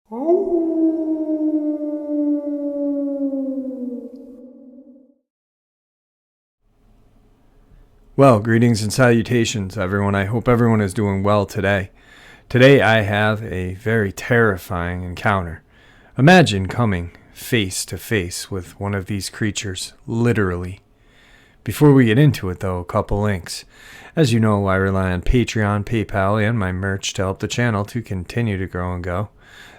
Well, greetings and salutations, everyone. I hope everyone is doing well today. Today I have a very terrifying encounter. Imagine coming face to face with one of these creatures, literally. Before we get into it, though, a couple links. As you know, I rely on Patreon, PayPal, and my merch to help the channel to continue to grow and go.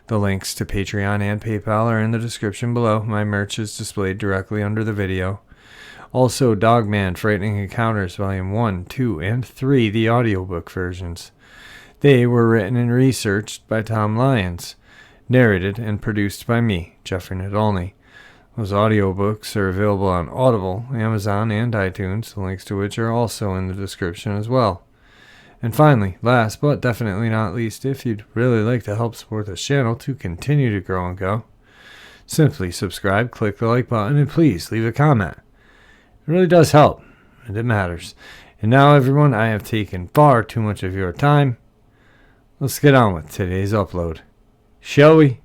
The links to Patreon and PayPal are in the description below. My merch is displayed directly under the video. Also, Dogman, Frightening Encounters, Volume 1, 2, and 3, the audiobook versions. They were written and researched by Tom Lyons, narrated and produced by me, Jeffrey Nadolny. Those audiobooks are available on Audible, Amazon, and iTunes, the links to which are also in the description as well. And finally, last but definitely not least, if you'd really like to help support this channel to continue to grow and go, simply subscribe, click the like button, and please leave a comment. It really does help, and it matters. And now, everyone, I have taken far too much of your time. Let's get on with today's upload. Shall we?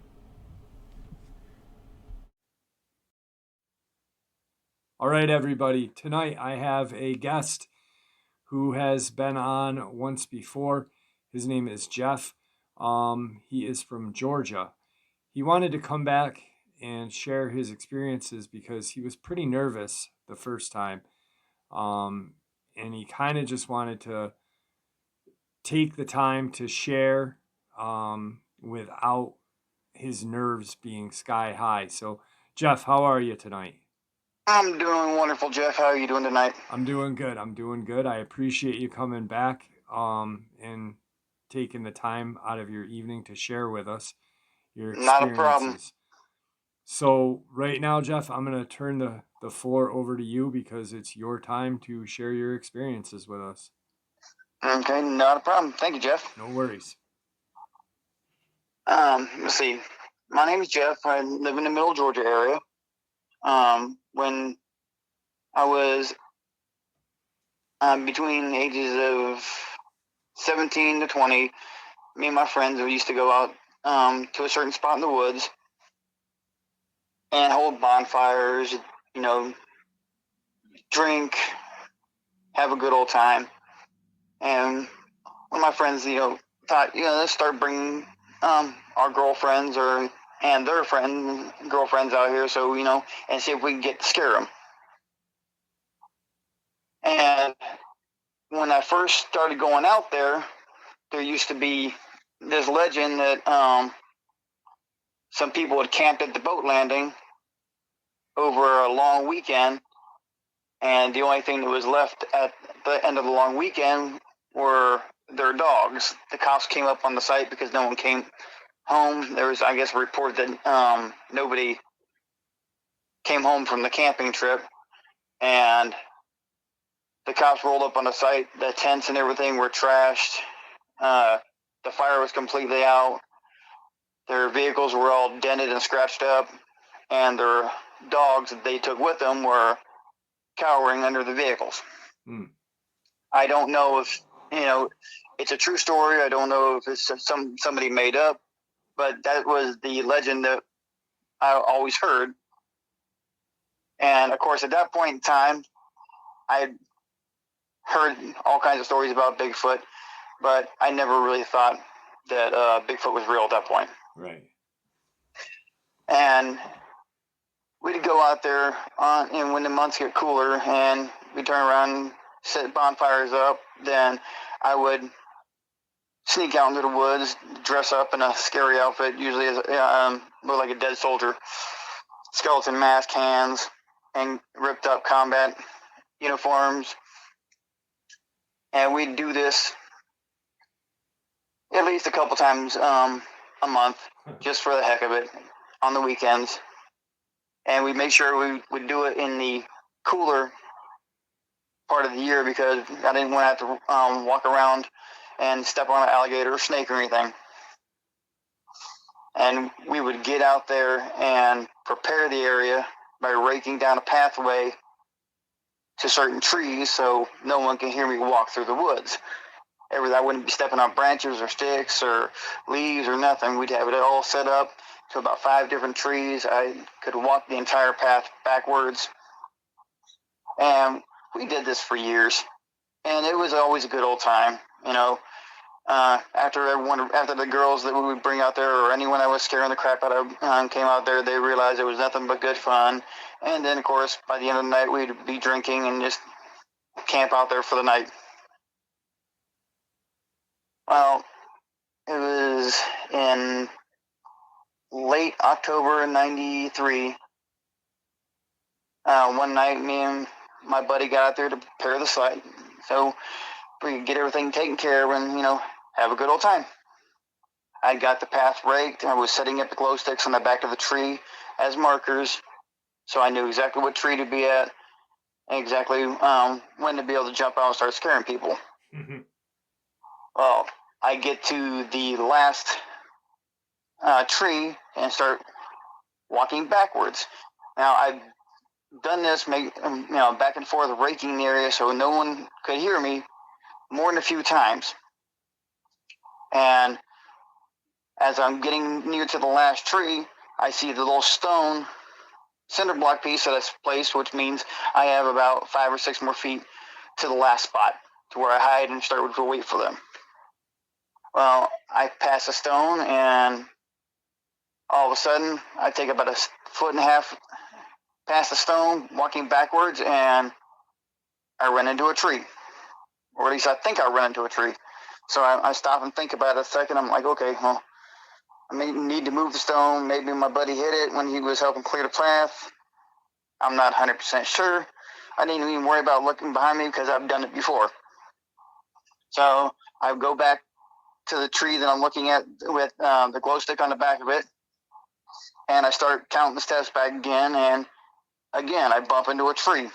All right, everybody. Tonight I have a guest who has been on once before. His name is Jeff. He is from Georgia. He wanted to come back and share his experiences because he was pretty nervous the first time. And he kind of just wanted to take the time to share without his nerves being sky high. So, Jeff, how are you tonight? I'm doing wonderful, Jeff. How are you doing tonight? I'm doing good. I appreciate you coming back and taking the time out of your evening to share with us your experiences. Not a problem. So right now, Jeff, I'm going to turn the floor over to you because it's your time to share your experiences with us. Okay, not a problem. Thank you, Jeff. No worries. Let's see. My name is Jeff. I live in the Middle Georgia area. When I was between ages of 17 to 20, me and my friends used to go out to a certain spot in the woods and hold bonfires, drink, have a good old time. And one of my friends, thought, let's start bringing our girlfriends and their girlfriends out here, so and see if we can scare them. And when I first started going out there, there used to be this legend that some people had camped at the boat landing over a long weekend, and the only thing that was left at the end of the long weekend were their dogs. The cops came up on the site because no one came home. There was, I guess, a report that nobody came home from the camping trip, and the cops rolled up on the site. The tents and everything were trashed. The fire was completely out. Their vehicles were all dented and scratched up, and their dogs that they took with them were cowering under the vehicles. I don't know if it's a true story. I don't know if it's somebody made up, but that was the legend that I always heard. And of course, at that point in time, I heard all kinds of stories about Bigfoot, but I never really thought that Bigfoot was real at that point. Right. And we'd go out there and when the months get cooler and we turn around and set bonfires up, then I would sneak out into the woods, dress up in a scary outfit, usually look like a dead soldier, skeleton mask, hands, and ripped up combat uniforms. And we'd do this at least a couple times a month, just for the heck of it, on the weekends. And we'd make sure we would do it in the cooler part of the year because I didn't want to have to walk around and step on an alligator or snake or anything. And we would get out there and prepare the area by raking down a pathway to certain trees so no one can hear me walk through the woods. I wouldn't be stepping on branches or sticks or leaves or nothing. We'd have it all set up to about 5 different trees. I could walk the entire path backwards. And we did this for years. And it was always a good old time, you know. After the girls that we would bring out there, or anyone I was scaring the crap out of came out there, they realized it was nothing but good fun. And then, of course, by the end of the night, we'd be drinking and just camp out there for the night. Well, it was in late October '93. One night, me and my buddy got out there to prepare the site, so we could get everything taken care of and, you know, have a good old time. I got the path raked. I was setting up the glow sticks on the back of the tree as markers, so I knew exactly what tree to be at and exactly when to be able to jump out and start scaring people. Mm-hmm. Well, I get to the last tree and start walking backwards. Now, I've done this, back and forth, raking the area so no one could hear me more than a few times. And as I'm getting near to the last tree, I see the little stone cinder block piece that I placed, which means I have about 5 or 6 more feet to the last spot to where I hide and start to wait for them. Well, I pass a stone, and all of a sudden, I take about 1.5 feet past the stone, walking backwards, and I run into a tree. Or at least I think I run into a tree. So I stop and think about it a second. I'm like, okay, well, I may need to move the stone. Maybe my buddy hit it when he was helping clear the path. I'm not 100% sure. I didn't even worry about looking behind me because I've done it before. So I go back to the tree that I'm looking at with the glow stick on the back of it, and I start counting the steps back again, and again I bump into a tree.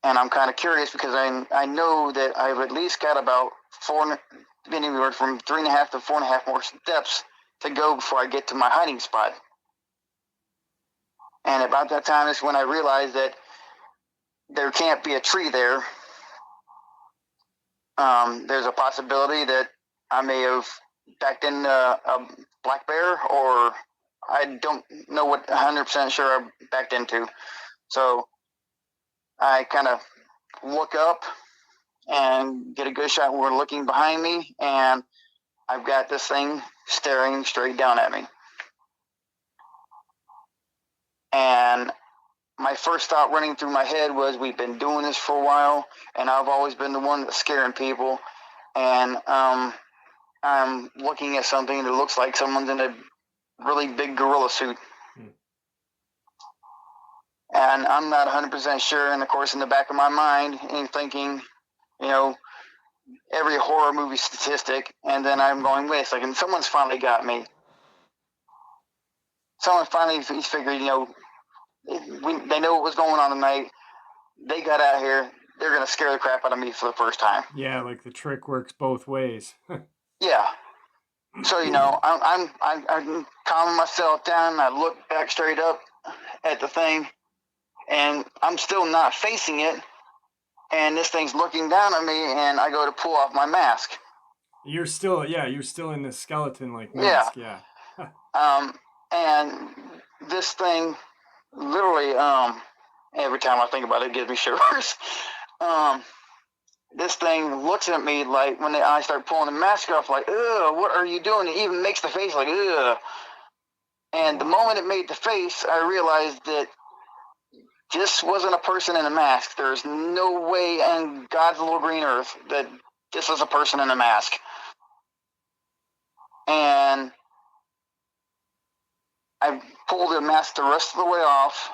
And I'm kind of curious because I know that I've at least got about anywhere from 3.5 to 4.5 more steps to go before I get to my hiding spot. And about that time is when I realized that there can't be a tree there. There's a possibility that I may have backed in a black bear, or I don't know what 100% sure I backed into. So I kind of look up and get a good shot when we're looking behind me, and I've got this thing staring straight down at me. And my first thought running through my head was, we've been doing this for a while, and I've always been the one that's scaring people, and I'm looking at something that looks like someone's in a really big gorilla suit. And I'm not 100% sure, and of course in the back of my mind I'm thinking, you know, every horror movie statistic, and then I'm going, wait a second, someone's finally got me. Someone finally figured, you know, they know what was going on tonight. They got out here. They're going to scare the crap out of me for the first time. Yeah, like the trick works both ways. Yeah. So, you know, I'm calming myself down. I look back straight up at the thing, and I'm still not facing it. And this thing's looking down at me, and I go to pull off my mask. You're still in this skeleton-like mask. Yeah. And this thing, literally, every time I think about it, it gives me shivers. This thing looks at me like, when I start pulling the mask off, like, ugh, what are you doing? It even makes the face like, ugh. And the moment it made the face, I realized that this wasn't a person in a mask. There's no way on God's little green earth that this was a person in a mask. And I pulled the mask the rest of the way off,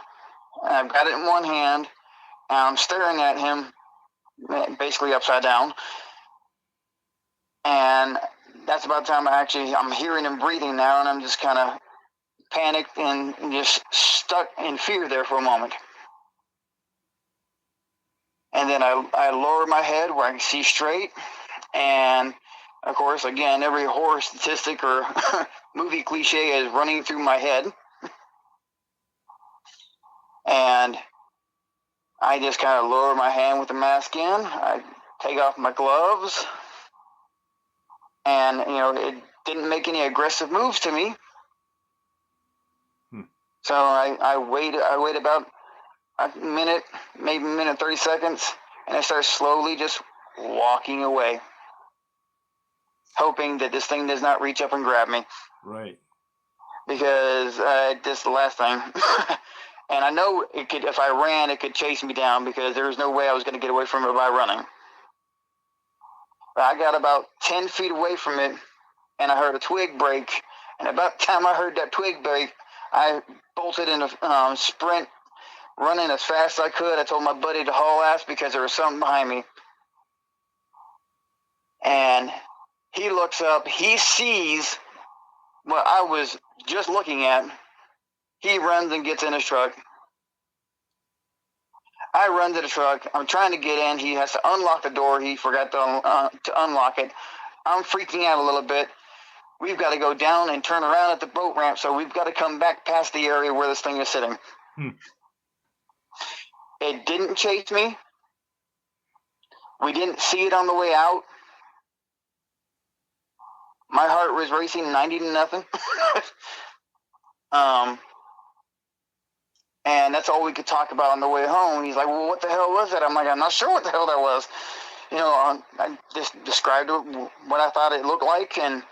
and I've got it in one hand, and I'm staring at him, basically upside down. And that's about the time I'm hearing him breathing now, and I'm just kind of panicked and just stuck in fear there for a moment. And then I lower my head where I can see straight, and of course, again, every horror statistic or movie cliche is running through my head. And I just kind of lower my hand with the mask in. I take off my gloves, and it didn't make any aggressive moves to me. So I wait about a minute, maybe a minute 30 seconds, and I start slowly just walking away, hoping that this thing does not reach up and grab me. Right. Because this is the last thing. And I know it could, if I ran, it could chase me down, because there was no way I was going to get away from it by running. But I got about 10 feet away from it, and I heard a twig break. And about the time I heard that twig break, I bolted in a sprint, running as fast as I could. I told my buddy to haul ass because there was something behind me. And he looks up. He sees what I was just looking at. He runs and gets in his truck. I run to the truck. I'm trying to get in. He has to unlock the door. He forgot to unlock it. I'm freaking out a little bit. We've got to go down and turn around at the boat ramp, so we've got to come back past the area where this thing is sitting. It didn't chase me. We didn't see it on the way out. My heart was racing 90 to nothing. And that's all we could talk about on the way home. He's like, well, what the hell was that? I'm like, I'm not sure what the hell that was. I just described what I thought it looked like, and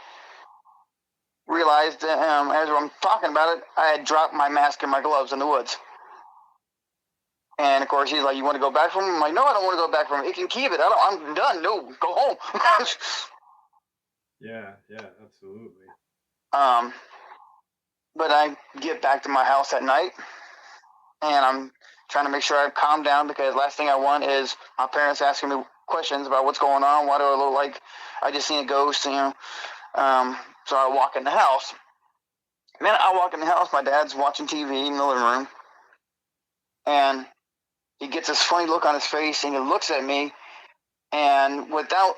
realized that as I'm talking about it, I had dropped my mask and my gloves in the woods. And of course, he's like, you want to go back from him? I'm like, no, I don't want to go back from him. He can keep it. I'm done. No, go home. Yeah, absolutely. But I get back to my house at night, and I'm trying to make sure I've calmed down, because last thing I want is my parents asking me questions about what's going on. Why do I look like I just seen a ghost? So I walk in the house. Then I walk in the house. My dad's watching TV in the living room, and he gets this funny look on his face, and he looks at me, and without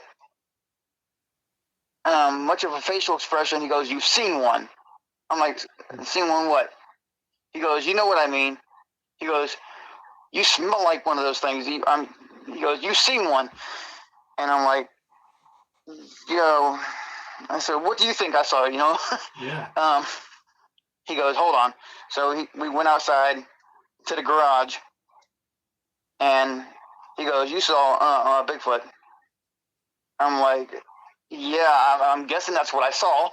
much of a facial expression, he goes, "You've seen one." I'm like, "Seen one what?" He goes, "You know what I mean." He goes, "You smell like one of those things." He goes, "You've seen one." And I'm like, I said, "What do you think I saw?" Yeah. He goes, "Hold on." So we went outside to the garage, and he goes, "You saw Bigfoot." I'm like, "Yeah, I'm guessing that's what I saw."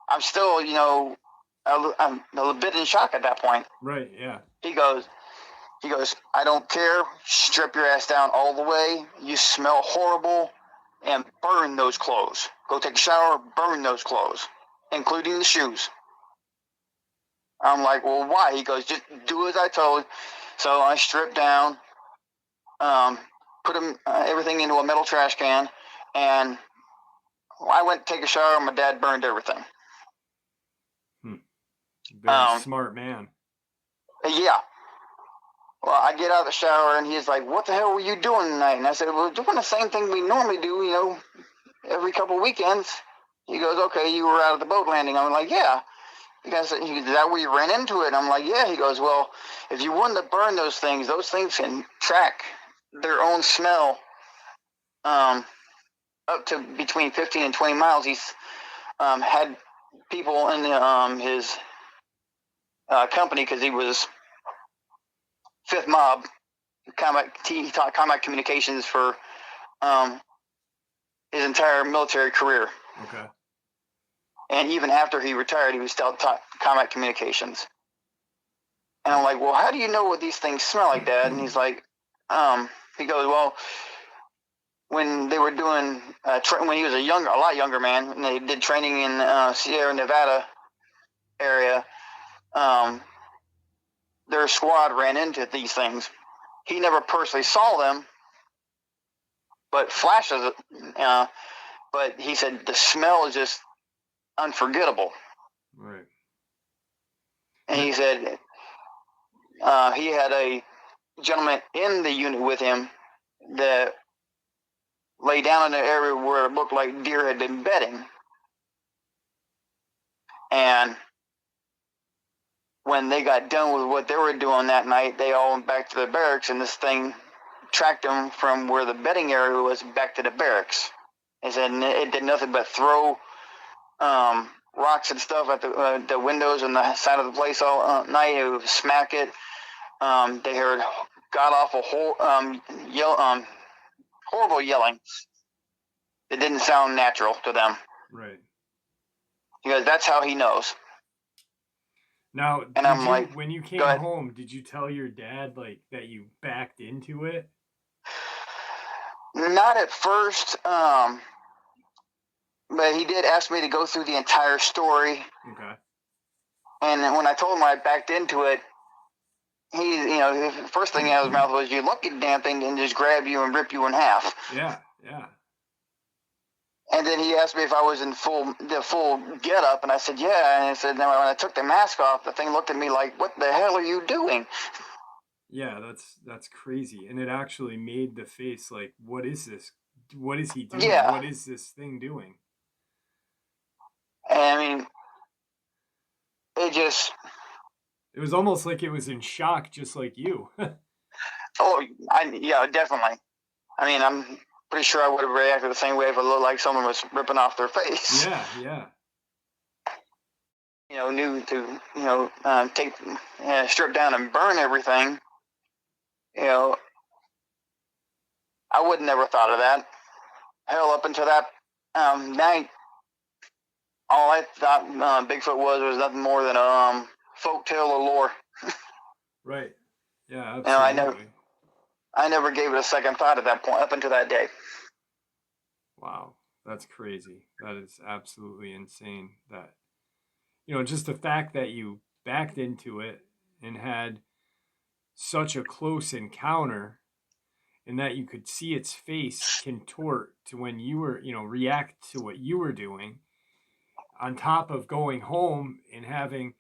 I'm still, I'm a little bit in shock at that point. Right, yeah. He goes, "I don't care. Strip your ass down all the way. You smell horrible, and burn those clothes. Go take a shower, burn those clothes, including the shoes." I'm like, "Well, why?" He goes, "Just do as I told." So I stripped down, put everything into a metal trash can, and I went to take a shower, and my dad burned everything. Very smart man. Yeah. Well, I get out of the shower, and he's like, "What the hell were you doing tonight?" And I said, "We're doing the same thing we normally do, every couple of weekends." He goes, "Okay, you were out at the boat landing." I'm like, "Yeah." He goes, "Is that where you ran into it?" I'm like, "Yeah." He goes, "Well, if you wanted to burn those things can track their own smell up to between 15 and 20 miles. He's had people in his company, because he was Fifth Mob. He taught combat communications for his entire military career. Okay. And even after he retired, he was still taught combat communications. And I'm like, "Well, how do you know what these things smell like, Dad?" And he's like, he goes, "Well, when they were doing, when he was a lot younger man, and they did training in Sierra Nevada area, their squad ran into these things. He never personally saw them, but flashes, but he said the smell is just unforgettable." Right. And he said he had a gentleman in the unit with him that lay down in an area where it looked like deer had been bedding. And when they got done with what they were doing that night, they all went back to the barracks, and this thing tracked him from where the bedding area was back to the barracks. He said it did nothing but throw rocks and stuff at the windows and the side of the place all night. It would smack it. They heard god-awful horrible yelling. It didn't sound natural to them. Right. Because that's how he knows. Now, and I'm like, when you came home, did you tell your dad like that you backed into it? Not at first, but he did ask me to go through the entire story. Okay. And when I told him I backed into it, he, the first thing out of his mouth was, "You lucky damn thing didn't just grab you and rip you in half." Yeah, yeah. And then he asked me if I was in the full get up, and I said, yeah. And I said, then when I took the mask off, the thing looked at me like, "What the hell are you doing?" Yeah, that's crazy. And it actually made the face like, what is this? What is he doing? Yeah. What is this thing doing? And I mean, it was almost like it was in shock, just like you. yeah, definitely. I mean, I'm pretty sure I would have reacted the same way if it looked like someone was ripping off their face. Yeah, yeah. Knew to, take, strip down and burn everything. I would never thought of that. Hell, up until that night, all I thought Bigfoot was nothing more than a folk tale or lore. Right. Yeah, absolutely. I never gave it a second thought at that point, up until that day. Wow, that's crazy. That is absolutely insane. That, just the fact that you backed into it and had such a close encounter, and that you could see its face contort to when you were, react to what you were doing, on top of going home and having,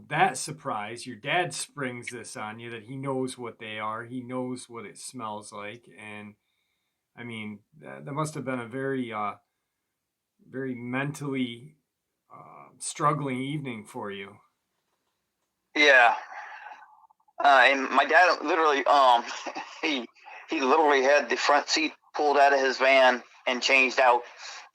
that surprise. Your dad springs this on you that he knows what they are, he knows what it smells like. And I mean, that must have been a very, very mentally struggling evening for you. Yeah. And my dad literally, he literally had the front seat pulled out of his van and changed out,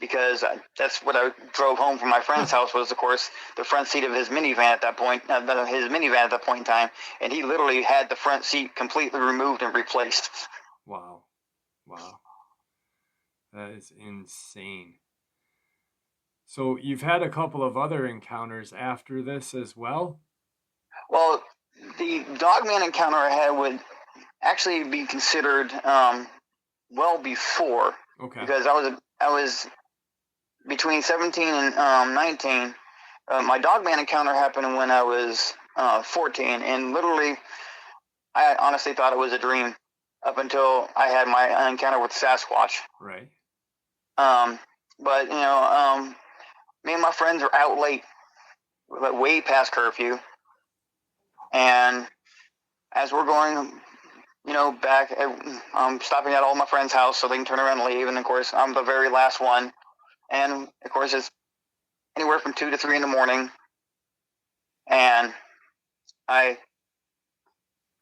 because that's what I drove home from my friend's house was, of course, the front seat of his minivan at that point, in time, and he literally had the front seat completely removed and replaced. Wow. That is insane. So you've had a couple of other encounters after this as well? Well, the Dogman encounter I had would actually be considered well before. Okay. Because I was between 17 and 19. My Dogman encounter happened when I was 14, and literally, I honestly thought it was a dream up until I had my encounter with Sasquatch. Right. But me and my friends are out late, way past curfew, and as we're going, back, I'm stopping at all my friends' house so they can turn around and leave, and of course I'm the very last one, and of course it's anywhere from 2 to 3 in the morning, and I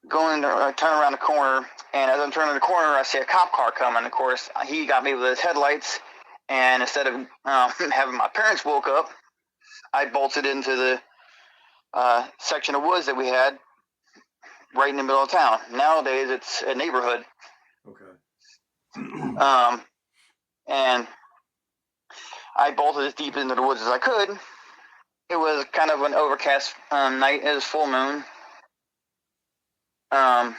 go in to turn around the corner, and as I'm turning the corner, I see a cop car coming. Of course, he got me with his headlights, and instead of having my parents woke up, I bolted into the section of woods that we had right in the middle of town. Nowadays, it's a neighborhood. Okay. And I bolted as deep into the woods as I could. It was kind of an overcast night. It was full moon. And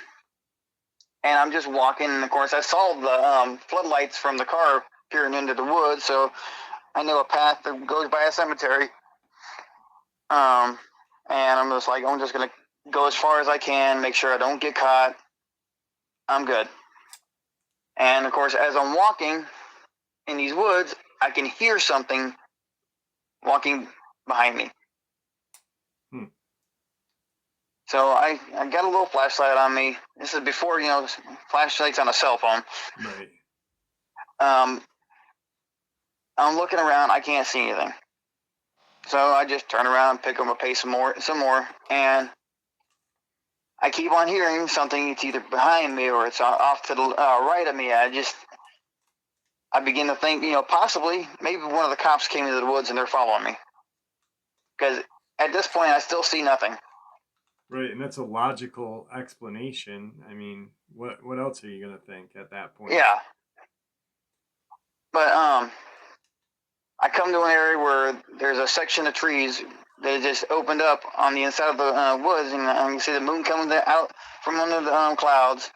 I'm just walking, and of course, I saw the floodlights from the car peering into the woods, so I knew a path that goes by a cemetery. And I'm just like, I'm just going to go as far as I can, make sure I don't get caught. I'm good. And of course, as I'm walking in these woods, I can hear something walking behind me. So I got a little flashlight on me. This is before, flashlights on a cell phone. Right. I'm looking around. I can't see anything. So I just turn around, pick up my pace some more, and I keep on hearing something. It's either behind me or it's off to the right of me. I begin to think, possibly maybe one of the cops came into the woods and they're following me. Because at this point, I still see nothing. Right, and that's a logical explanation. I mean, what else are you gonna think at that point? Yeah. But I come to an area where there's a section of trees that just opened up on the inside of the woods, and I can see the moon coming out from under the clouds.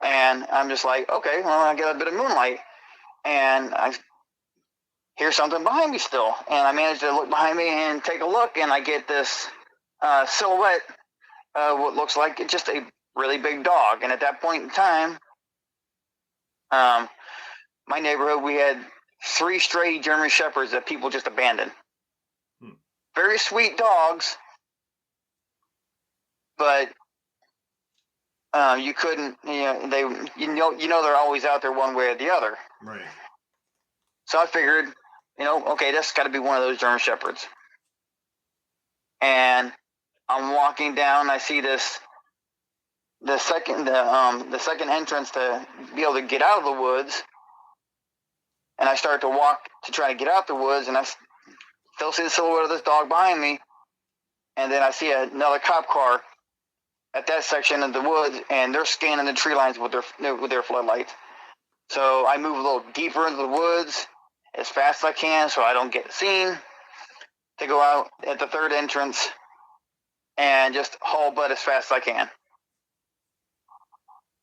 And I'm just like, okay, well, I get a bit of moonlight, and I hear something behind me still, and I manage to look behind me and take a look, and I get this silhouette, what looks like just a really big dog. And at that point in time, my neighborhood, we had 3 stray German Shepherds that people just abandoned. Very sweet dogs, but you couldn't, they're always out there one way or the other. Right. So I figured, okay, that's got to be one of those German Shepherds. And I'm walking down. I see the second entrance to be able to get out of the woods, and I start to walk to try to get out the woods, and I still see the silhouette of this dog behind me, and then I see another cop car at that section of the woods, and they're scanning the tree lines with their floodlights. So I move a little deeper into the woods as fast as I can so I don't get seen, to go out at the third entrance and just haul butt as fast as I can.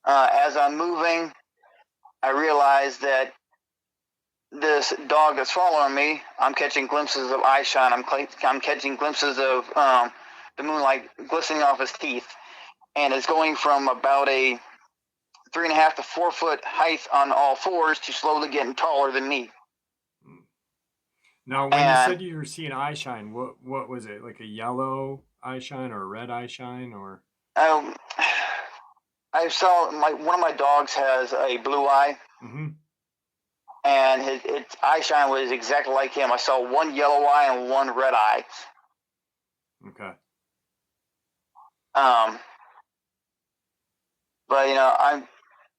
As I'm moving, I realize that this dog that's following me, I'm catching glimpses of eye shine. I'm catching glimpses of the moonlight glistening off his teeth. And it's going from about a 3.5 to 4 foot height on all fours to slowly getting taller than me. Now, when you said you were seeing eye shine, what was it? Like a yellow eye shine or a red eye shine, or? I saw one of my dogs has a blue eye, and his eye shine was exactly like him. I saw one yellow eye and one red eye. Okay. But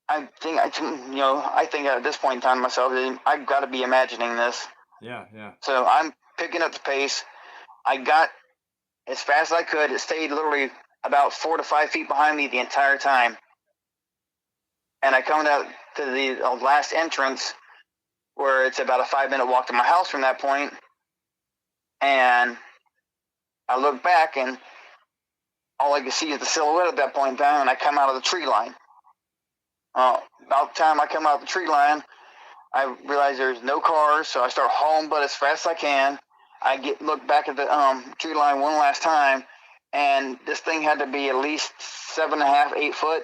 I think at this point in time myself, I've got to be imagining this. Yeah. So I'm picking up the pace. I got as fast as I could. It stayed literally about 4 to 5 feet behind me the entire time. And I come out to the last entrance, where it's about a 5-minute walk to my house from that point. And I look back, and all I can see is the silhouette at that point in time, and I come out of the tree line. About the time I come out of the tree line, I realize there's no cars, so I start hauling butt as fast as I can. I look back at the tree line one last time, and this thing had to be at least 7.5, 8 foot.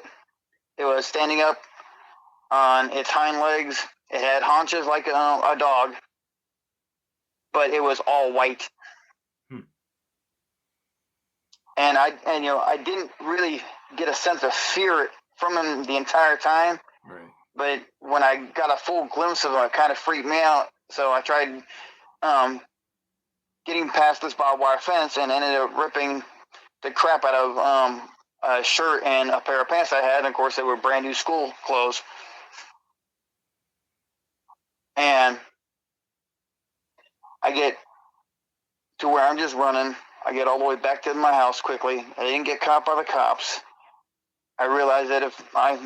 It was standing up on its hind legs. It had haunches like a dog, but it was all white. And I didn't really get a sense of fear from him the entire time. Right. But when I got a full glimpse of him, it kind of freaked me out. So I tried getting past this barbed wire fence and ended up ripping the crap out of a shirt and a pair of pants I had. And of course, they were brand new school clothes. And I get to where I'm just running. I get all the way back to my house quickly. I didn't get caught by the cops. I realized that if I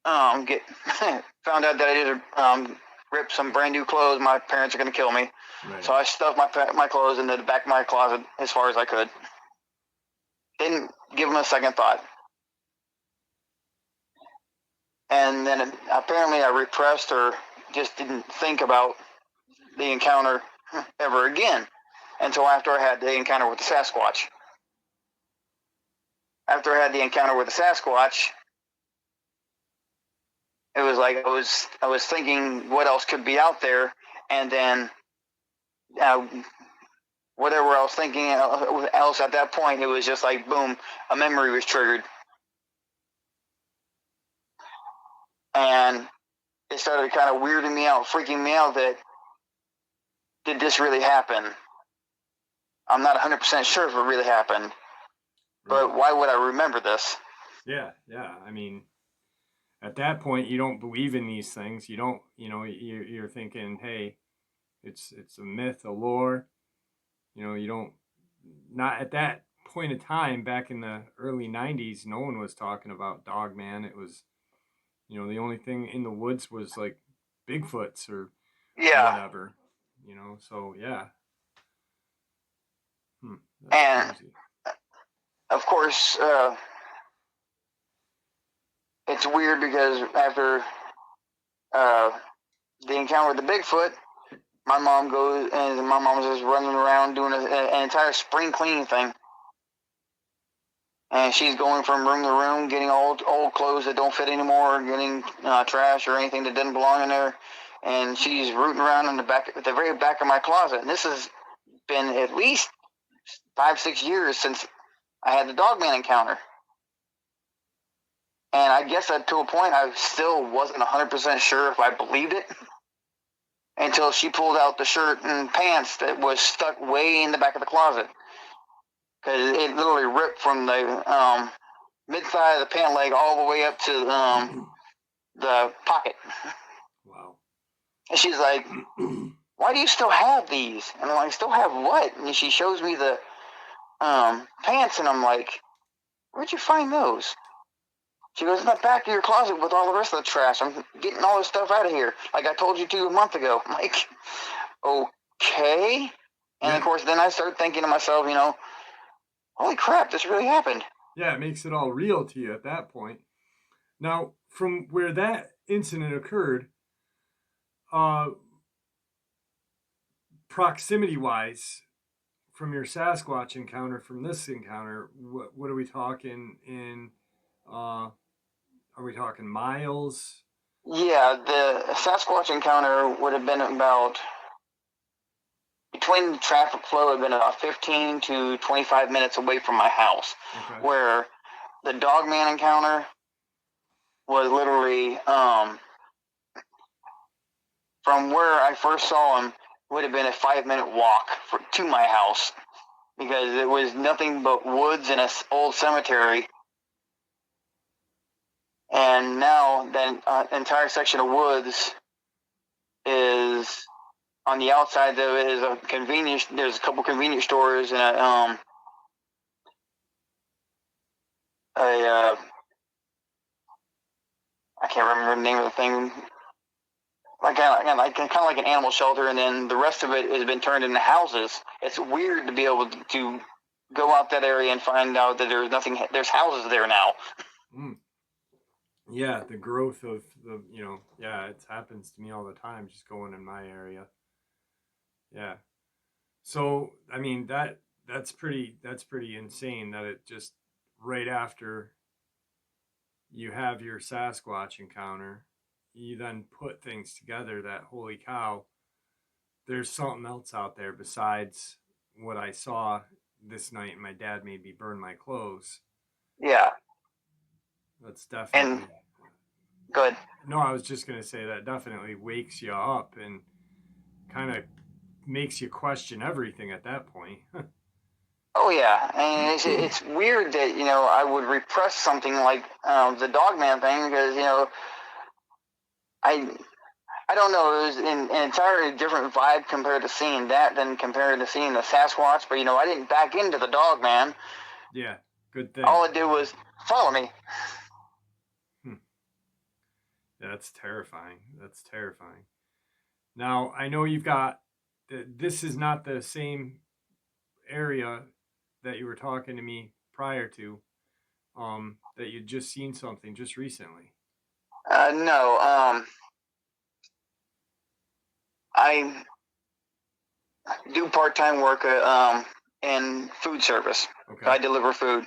found out that I did rip some brand new clothes, my parents are going to kill me. Right. So I stuffed my clothes into the back of my closet as far as I could. Didn't give them a second thought. And then apparently I repressed or just didn't think about the encounter ever again until after I had the encounter with the Sasquatch. After I had the encounter with the Sasquatch, it was like I was thinking what else could be out there, and then whatever I was thinking else at that point, it was just like boom, a memory was triggered, and it started kind of weirding me out, freaking me out that did this really happen? I'm not 100% sure if it really happened. But why would I remember this? Yeah. I mean, at that point, you don't believe in these things. You don't, you're thinking, hey, it's a myth, a lore. You don't, not at that point of time back in the early 90s, no one was talking about Dogman. It was, the only thing in the woods was like Bigfoots or whatever, so yeah. That's And crazy. of course, it's weird because after the encounter with the Bigfoot, my mom was just running around doing an entire spring cleaning thing. And she's going from room to room, getting old clothes that don't fit anymore, getting trash or anything that doesn't belong in there. And she's rooting around in the very back of my closet. And this has been at least 5-6 years since I had the Dogman encounter. And I guess that to a point I still wasn't 100% sure if I believed it until she pulled out the shirt and pants that was stuck way in the back of the closet. Because it literally ripped from the mid-thigh of the pant leg all the way up to the pocket. Wow. And she's like, why do you still have these? And I'm like, still have what? And she shows me the pants, and I'm like, where'd you find those? She goes, in the back of your closet with all the rest of the trash. I'm getting all this stuff out of here, like I told you to a month ago. I'm like, okay. And of course, then I start thinking to myself, holy crap, this really happened. Yeah, it makes it all real to you at that point. Now, from where that incident occurred, proximity-wise, from your Sasquatch encounter, from this encounter, what are we talking in? Are we talking miles? Yeah, the Sasquatch encounter would have been about, between the traffic flow, had been about 15 to 25 minutes away from my house. Okay. Where the Dogman encounter was literally, from where I first saw him, would have been a 5-minute walk to my house, because it was nothing but woods and an old cemetery. And now that entire section of woods is, on the outside of it is there's a couple convenience stores and I can't remember the name of the thing. Kind of like an animal shelter, and then the rest of it has been turned into houses. It's weird to be able to go out that area and find out that there's houses there now. Yeah, the growth of it happens to me all the time, just going in my area. Yeah. So, I mean, that's pretty insane that it just right after you have your Sasquatch encounter, you then put things together that, holy cow, there's something else out there besides what I saw this night and my dad made me burn my clothes. Yeah. That's definitely... Good. No, I was just going to say that definitely wakes you up and kind of makes you question everything at that point. Oh, yeah. And it's weird that, I would repress something like the Dogman thing because, I don't know, it was an entirely different vibe compared to seeing that than compared to seeing the Sasquatch. But, I didn't back into the Dogman. Yeah, good thing. All it did was follow me. That's terrifying. Now, I know you've got, this is not the same area that you were talking to me prior to, that you'd just seen something just recently. No. I do part-time work in food service. Okay. I deliver food.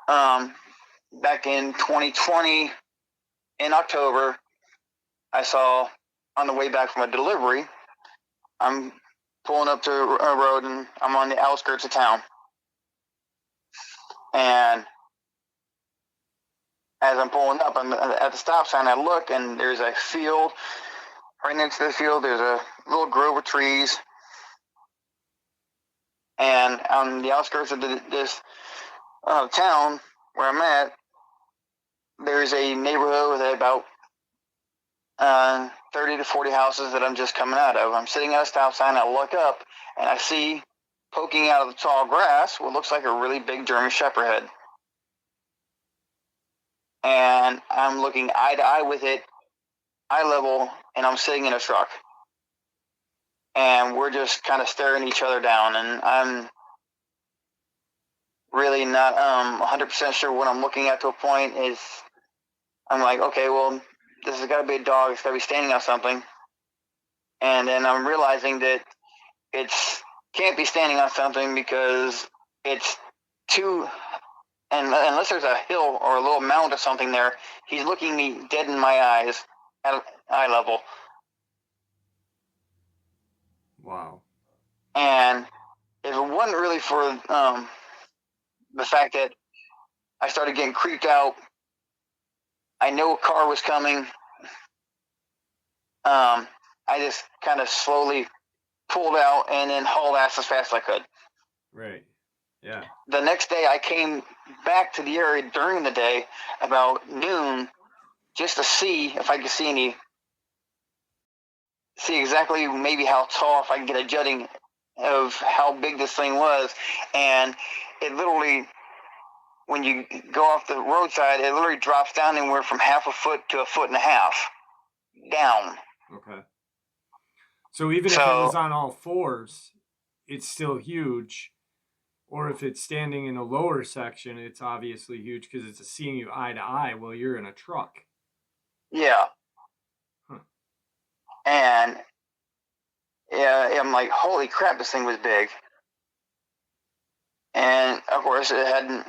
Back in 2020, in October, I saw, on the way back from a delivery, I'm pulling up to a road and I'm on the outskirts of town. And as I'm pulling up, I'm at the stop sign, I look and there's a field. Right next to the field, there's a little grove of trees. And on the outskirts of this town where I'm at, there's a neighborhood with about 30 to 40 houses that I'm just coming out of. I'm sitting at a stop sign. I look up and I see poking out of the tall grass what looks like a really big German Shepherd head. And I'm looking eye to eye with it, eye level, and I'm sitting in a truck. And we're just kind of staring each other down. And I'm really not 100% sure what I'm looking at to a point. Is I'm like, okay, well, this has got to be a dog. It's got to be standing on something. And then I'm realizing that it's can't be standing on something because it's too, and unless there's a hill or a little mound or something there, he's looking me dead in my eyes at eye level. Wow. And if it wasn't really for the fact that I started getting creeped out, I know a car was coming. I just kind of slowly pulled out and then hauled ass as fast as I could. Right. Yeah. The next day, I came back to the area during the day about noon just to see if I could see exactly maybe how tall, if I can get a jutting of how big this thing was. And it literally, when you go off the roadside, it literally drops down anywhere from half a foot to a foot and a half down. Okay. So even if it was on all fours, it's still huge. Or if it's standing in a lower section, it's obviously huge because it's seeing you eye to eye while you're in a truck. Yeah. Huh. And yeah, I'm like, holy crap, this thing was big. And of course, I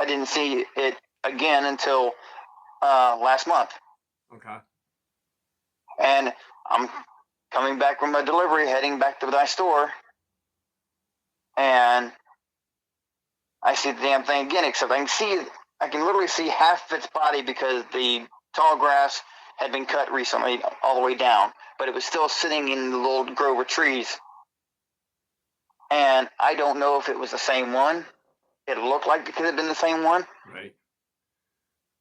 didn't see it again until last month. Okay. And I'm coming back from my delivery, heading back to my store, and I see the damn thing again, except I can literally see half of its body because the tall grass had been cut recently all the way down, but it was still sitting in the little grove of trees. And I don't know if it was the same one. It looked like it could have been the same one. Right.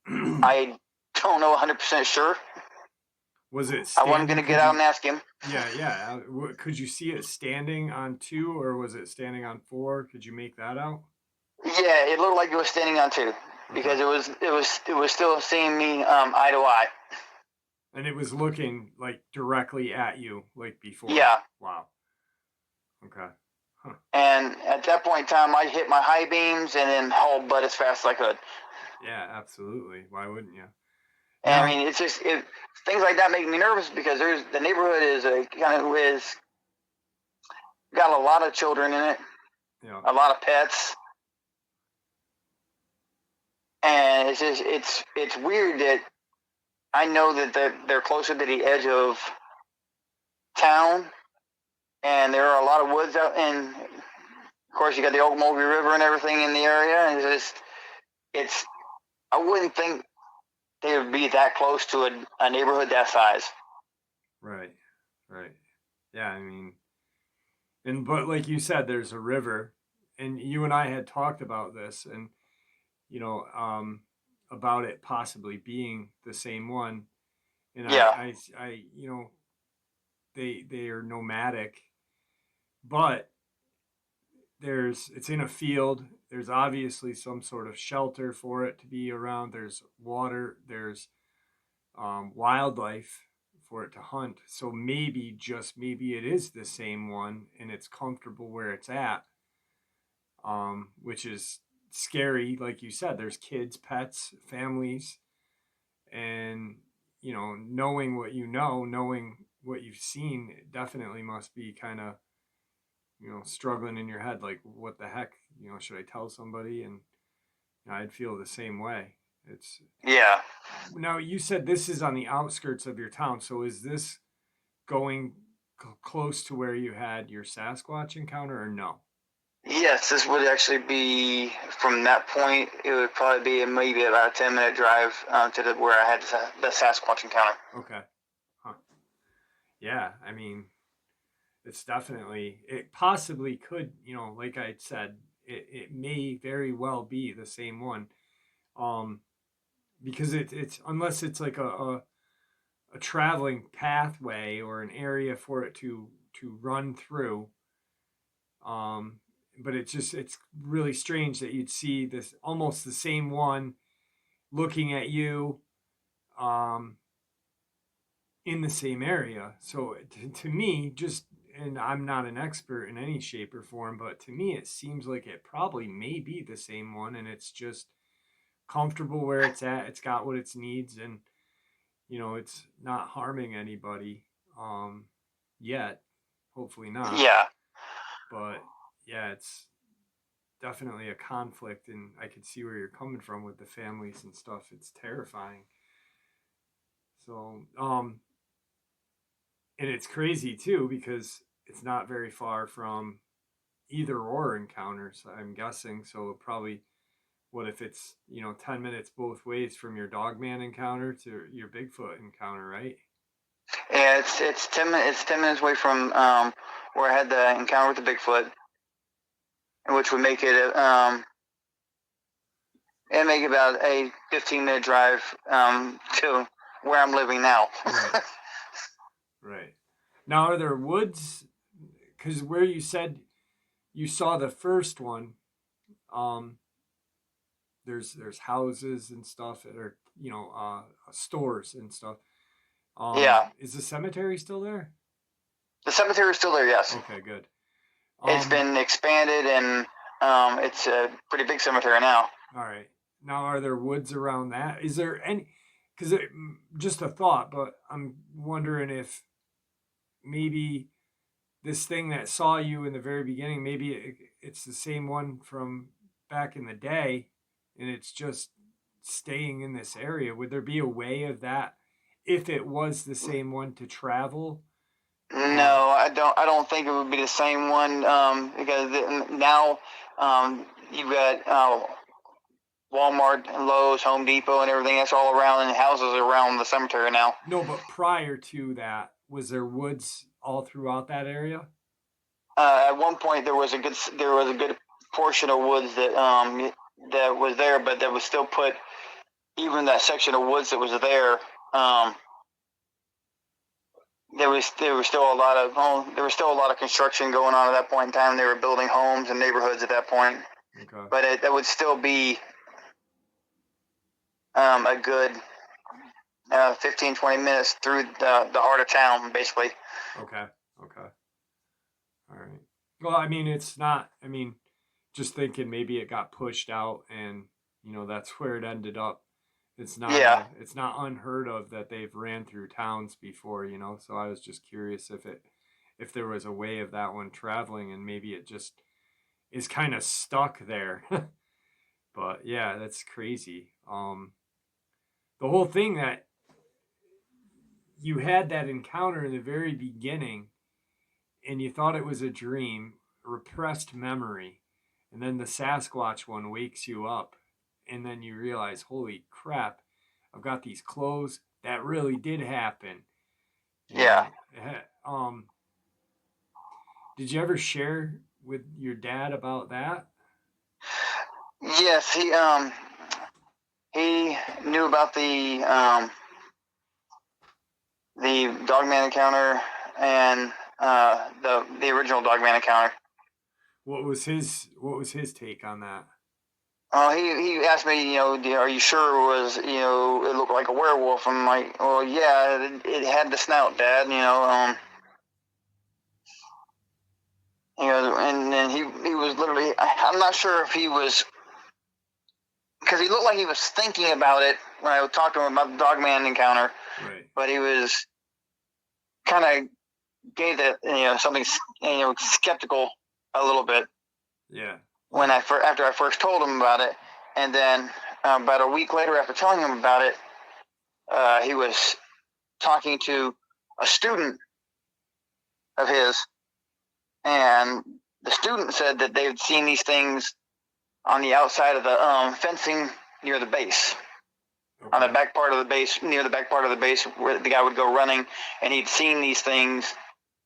I don't know 100% sure. Was it I wasn't going to get out and ask him. Yeah. Could you see it standing on 2 or was it standing on 4? Could you make that out? Yeah, it looked like it was standing on 2 because it was still seeing me eye to eye. And it was looking like directly at you like before. Yeah. Wow. Okay. Huh. And at that point in time, I hit my high beams and then hauled butt as fast as I could. Yeah, absolutely. Why wouldn't you? And I mean, it's just things like that make me nervous because the neighborhood is got a lot of children in it, a lot of pets, and it's weird that I know that they're closer to the edge of town, and there are a lot of woods out, and of course you got the Oklahoma River and everything in the area, and it's I wouldn't think they would be that close to a neighborhood that size. Right. Yeah, I mean, but like you said, there's a river, and you and I had talked about this, and about it possibly being the same one, and yeah. I they are nomadic, but it's in a field. There's obviously some sort of shelter for it to be around. There's water. There's wildlife for it to hunt. So just maybe it is the same one and it's comfortable where it's at, which is scary. Like you said, there's kids, pets, families, and knowing what knowing what you've seen, it definitely must be kind of struggling in your head, like what the heck, should I tell somebody? And I'd feel the same way. Yeah. Now you said this is on the outskirts of your town, so is this going close to where you had your Sasquatch encounter, or no? Yes, this would actually be from that point. It would probably be maybe about a 10-minute drive to where I had the Sasquatch encounter. Okay. Huh. Yeah, I mean, it's definitely, it possibly could, like I said, it may very well be the same one. Um, because it's unless it's like a traveling pathway or an area for it to run through. Um, but it's really strange that you'd see this almost the same one looking at you um, in the same area. So to me, just and I'm not an expert in any shape or form, but to me, it seems like it probably may be the same one, and it's just comfortable where it's at. It's got what it needs, and it's not harming anybody yet. Hopefully not. Yeah. But yeah, it's definitely a conflict, and I can see where you're coming from with the families and stuff. It's terrifying. So, and it's crazy too because it's not very far from either or encounters, I'm guessing. So probably what if it's 10 minutes both ways from your Dogman encounter to your Bigfoot encounter, right? Yeah, it's 10 minutes away from where I had the encounter with the Bigfoot, which would make it about a 15-minute drive to where I'm living now. Right. Right. Now, are there woods? Because where you said you saw the first one, um, there's houses and stuff, or stores and stuff. Yeah. Is the cemetery still there? The cemetery is still there, yes. Okay, good. It's been expanded, and it's a pretty big cemetery now. All right. Now, are there woods around that? Is there any? Because just a thought, but I'm wondering if maybe this thing that saw you in the very beginning, maybe it's the same one from back in the day, and it's just staying in this area. Would there be a way of that if it was the same one to travel? No, I don't think it would be the same one because now you've got Walmart, Lowe's, Home Depot, and everything that's all around, and houses around the cemetery now. No, but prior to that, was there woods all throughout that area? At one point, there was a good portion of woods that was there, but that was still put. Even that section of woods that was there, there was still a lot of construction going on at that point in time. They were building homes and neighborhoods at that point. Okay. But that would still be a good 15, 20 minutes through the heart of town, basically. Okay. All right. Well, I mean, it's not. I mean, just thinking maybe it got pushed out, and that's where it ended up. It's not. Yeah. It's not unheard of that they've ran through towns before. So I was just curious if there was a way of that one traveling, and maybe it just is kind of stuck there. But yeah, that's crazy. The whole thing that you had that encounter in the very beginning, and you thought it was a dream, repressed memory, and then the Sasquatch one wakes you up, and then you realize, holy crap, I've got these clothes. That really did happen. Yeah. Did you ever share with your dad about that? Yes, he knew about the Dogman encounter and the original Dogman encounter. What was his take on that? He asked me, are you sure it was, it looked like a werewolf? I'm like, well, yeah, it had the snout, Dad, and then he was literally, I'm not sure if he was, because he looked like he was thinking about it when I talked to him about the Dogman encounter. Right. But he was kind of gave that, something, skeptical a little bit. Yeah. After I first told him about it, and then about a week later, after telling him about it, he was talking to a student of his, and the student said that they'd seen these things on the outside of the fencing near the base. Okay. On the back part of the base, near the back part of the base, where the guy would go running, and he'd seen these things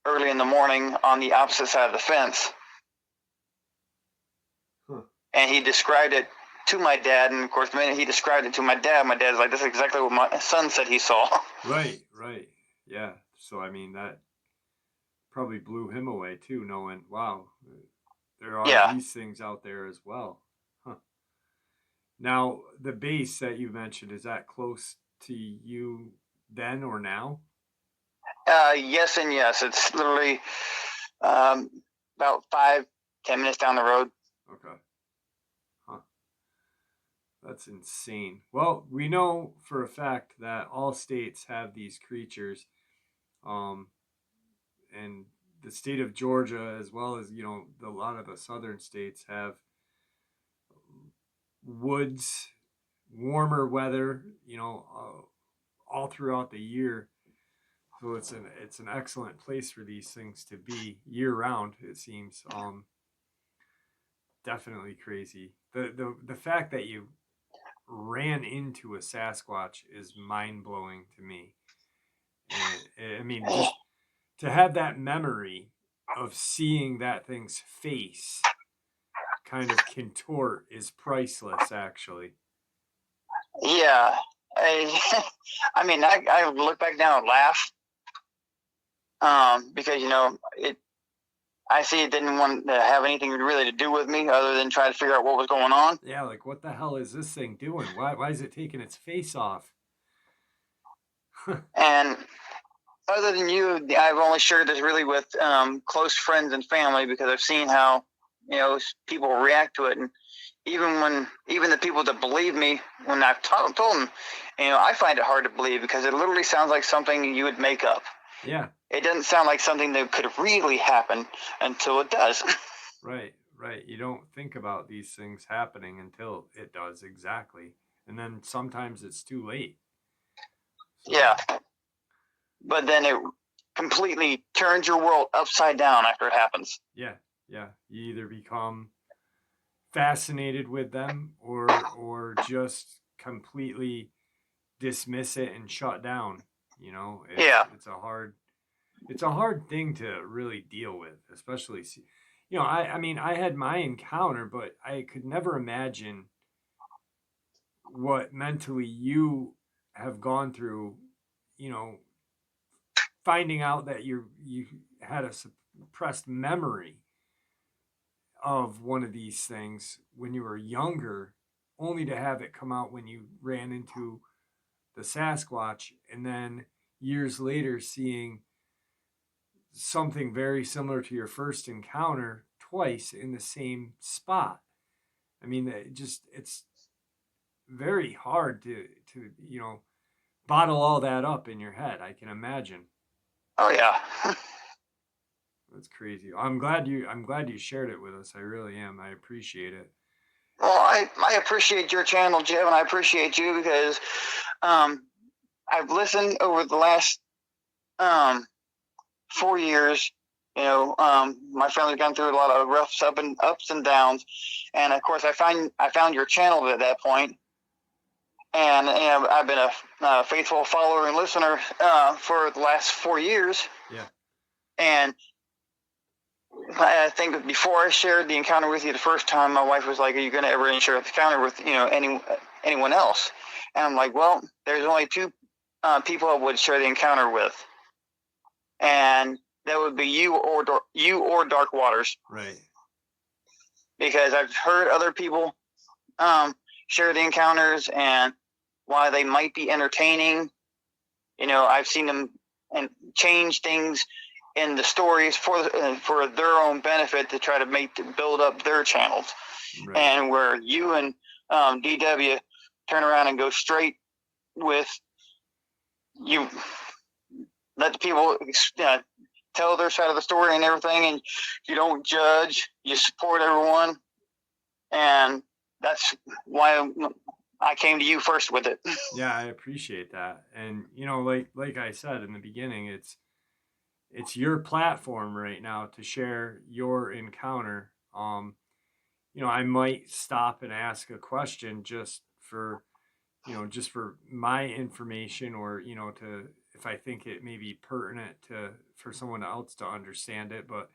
early in the morning on the opposite side of the fence. and he described it to my dad. And of course, the minute he described it to my dad's like, "This is exactly what my son said he saw." Right, right. Yeah. So, I mean, that probably blew him away too, knowing, wow, there are Yeah. these things out there as well. Huh. Now, the base that you mentioned, is that close to you then or now? Yes and yes. It's literally about 5-10 minutes down the road. Okay. Huh. That's insane. Well, we know for a fact that all states have these creatures. Um, and the state of Georgia, as well as, a lot of the southern states have woods, warmer weather, all throughout the year. So it's an excellent place for these things to be year round. It seems definitely crazy. The fact that you ran into a Sasquatch is mind blowing to me. And I mean, just to have that memory of seeing that thing's face kind of contort is priceless, actually. Yeah. I mean, I look back now and laugh because I see it didn't want to have anything really to do with me other than try to figure out what was going on. Yeah, like what the hell is this thing doing? Why is it taking its face off? And other than you, I've only shared this really with close friends and family because I've seen how people react to it, and even the people that believe me when I've told them, I find it hard to believe because it literally sounds like something you would make up. Yeah. It doesn't sound like something that could really happen until it does. Right, right. You don't think about these things happening until it does, exactly. And then sometimes it's too late. So, Yeah. But then it completely turns your world upside down after it happens. Yeah, yeah. You either become fascinated with them or just completely dismiss it and shut down. Yeah. It's a hard thing to really deal with, especially I mean, I had my encounter, but I could never imagine what mentally you have gone through, you know, finding out that you had a suppressed memory of one of these things when you were younger, only to have it come out when you ran into the Sasquatch, and then years later seeing something very similar to your first encounter twice in the same spot. I mean, it's very hard to bottle all that up in your head. I can imagine. Oh yeah. That's crazy. I'm glad you shared it with us. I really am. I appreciate it. Well, I appreciate your channel, Jim, and I appreciate you because I've listened over the last 4 years. My family's gone through a lot of rough ups and downs, and of course, I found your channel at that point, and I've been a faithful follower and listener for the last 4 years. Yeah. And I think before I shared the encounter with you the first time, my wife was like, "Are you going to ever share the encounter with anyone else?" And I'm like, "Well, there's only two people I would share the encounter with, and that would be you or Dark Waters." Right. Because I've heard other people share the encounters and why they might be entertaining. I've seen them and change things in the stories for their own benefit to try to build up their channels. Right. And where you and DW turn around and go straight with, you let the people tell their side of the story and everything, and you don't judge, you support everyone, and that's why I came to you first with it. Yeah, I appreciate that. And like I said in the beginning, it's your platform right now to share your encounter. I might stop and ask a question just for my information, or to, if I think it may be pertinent for someone else to understand it. But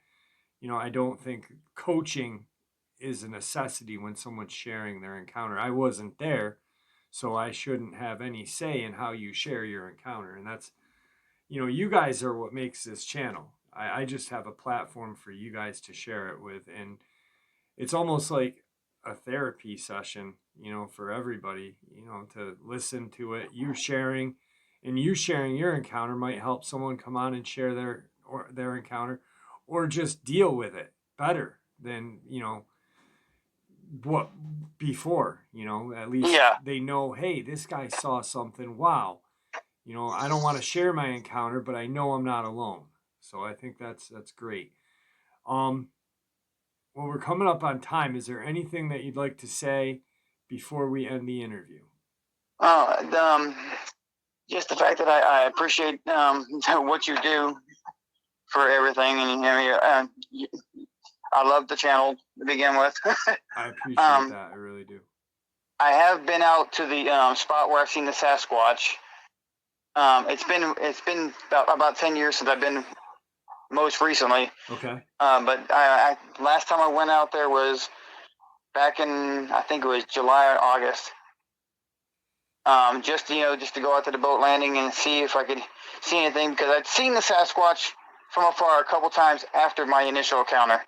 I don't think coaching is a necessity when someone's sharing their encounter. I wasn't there, so I shouldn't have any say in how you share your encounter. And that's, you guys are what makes this channel. I just have a platform for you guys to share it with. And it's almost like a therapy session, for everybody, to listen to it. You sharing your encounter might help someone come on and share their encounter, or just deal with it better than, what before, at least they know, hey, this guy saw something. Wow. I don't want to share my encounter, but I know I'm not alone. So I think that's great. Well, we're coming up on time. Is there anything that you'd like to say before we end the interview? Just the fact that I appreciate what you do for everything, and I love the channel to begin with. I appreciate that. I really do. I have been out to the spot where I've seen the Sasquatch. It's been about 10 years since I've been most recently. Okay. But I last time I went out there was back in, I think it was July or August. Just to go out to the boat landing and see if I could see anything, because I'd seen the Sasquatch from afar a couple times after my initial encounter.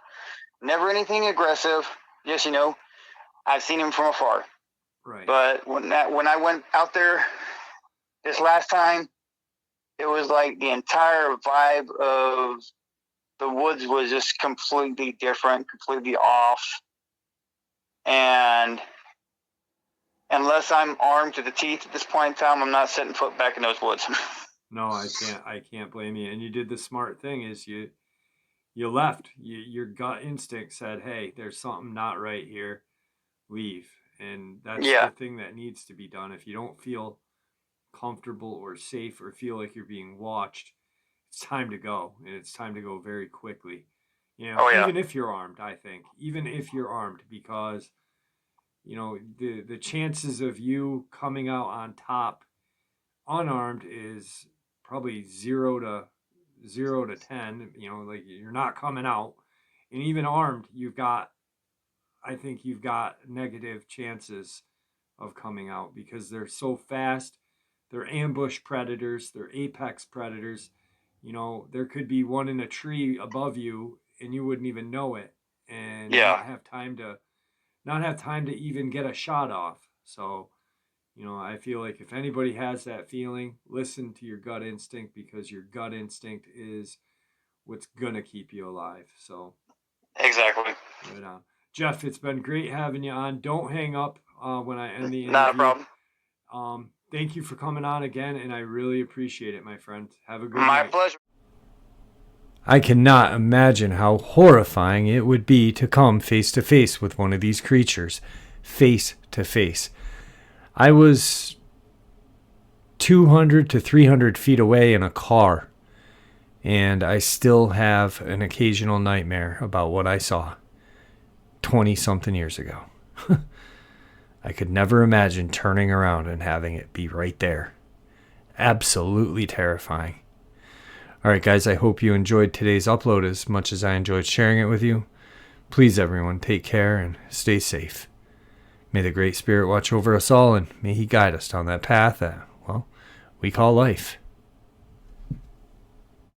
Never anything aggressive, just I've seen him from afar. Right. But when I went out there this last time, it was like the entire vibe of the woods was just completely different, completely off. And unless I'm armed to the teeth at this point in time, I'm not setting foot back in those woods. No, I can't blame you. And you did the smart thing, is you left. Your gut instinct said, hey, there's something not right here. Leave. And that's the thing that needs to be done. If you don't feel comfortable or safe or feel like you're being watched, it's time to go. And it's time to go very quickly. Even if you're armed, I think. Even if you're armed, because the chances of you coming out on top unarmed is probably 0 to 10. Like, you're not coming out. And even armed, I think you've got negative chances of coming out, because they're so fast. They're ambush predators. They're apex predators. There could be one in a tree above you and you wouldn't even know it, and not have time to even get a shot off. So, I feel like if anybody has that feeling, listen to your gut instinct, because your gut instinct is what's going to keep you alive. So, exactly. Right on. Jeff, it's been great having you on. Don't hang up when I end the interview. Not a problem. Thank you for coming on again, and I really appreciate it, my friend. Have a good night. My pleasure. I cannot imagine how horrifying it would be to come face to face with one of these creatures. Face to face. I was 200 to 300 feet away in a car, and I still have an occasional nightmare about what I saw 20-something years ago. I could never imagine turning around and having it be right there. Absolutely terrifying. All right, guys, I hope you enjoyed today's upload as much as I enjoyed sharing it with you. Please, everyone, take care and stay safe. May the Great Spirit watch over us all, and may He guide us down that path that, we call life.